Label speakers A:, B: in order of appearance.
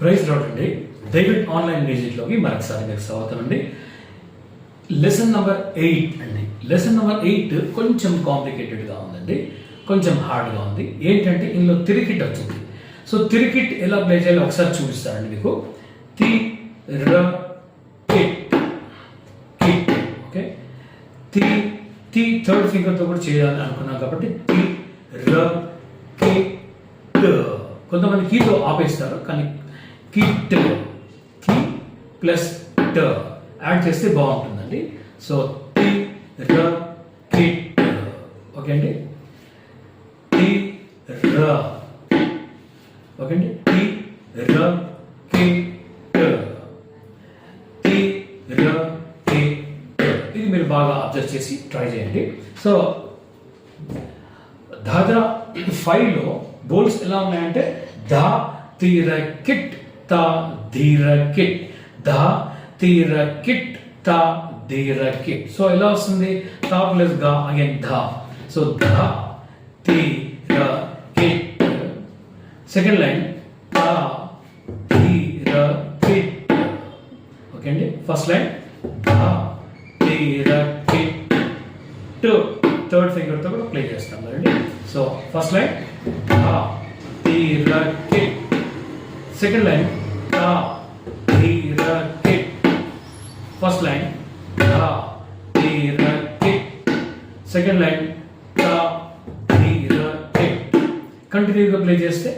A: Praise lord అండి. David online మ్యూజిక్లోకి మరొకసారి మీకు స్వాగతం అండి. లెసన్ నెంబర్ 8 అండి. లెసన్ నెంబర్ 8 కొంచెం కాంప్లికేటెడ్గా ఉందండి, కొంచెం హార్డ్గా ఉంది. ఏంటంటే ఇందులో తిరికిట్ వచ్చింది. సో తిరికిట్ ఎలా ప్లే చేయాలో ఒకసారి చూపిస్తానండి మీకు. తి ర కిట్ కిట్ ఓకే. తి తి థర్డ్ ఫింగర్తో కూడా చేయాలని అనుకున్నాం కాబట్టి తి ర కిట్. కొంతమంది కీతో ఆపేస్తారు, కానీ కిట్ కి ప్లస్ ట యాడ్ చేస్తే బాగుంటుందండి. సో టి ర కిట్ ఓకే అండి. టి ర ఓకే అండి. టి ర కిట్ టి ర కిట్. ఇది మీరు బాగా అబ్జర్వ్ చేసి ట్రై చేయండి. సో దాదా 5లో బోల్స్ ఎలా ఉన్నాయంటే ధా తీర కిట్ తా ధీర కిట్, ధా తీర కిట్ తా ధీర కిట్. సో ఎలా వస్తుంది? తా ప్లస్ గా అగైన్ ధా. సో ధా తీర కిట్. సెకండ్ లైన్ తా ధీర కిట్ ఓకే అండి. ఫస్ట్ లైన్ ధా తీర కిట్. థర్డ్ ఫింగర్తో కూడా ప్లే చేస్తాం కదండి. సో ఫస్ట్ లైన్ ధా తీర కిట్. సెకండ్ లైన్ ధా ధీర కిట్. ఫస్ట్ లైన్ ధా ధీర కిట్. సెకండ్ లైన్ ధా ధీర కిట్. కంటిన్యూగా ప్లే చేస్తే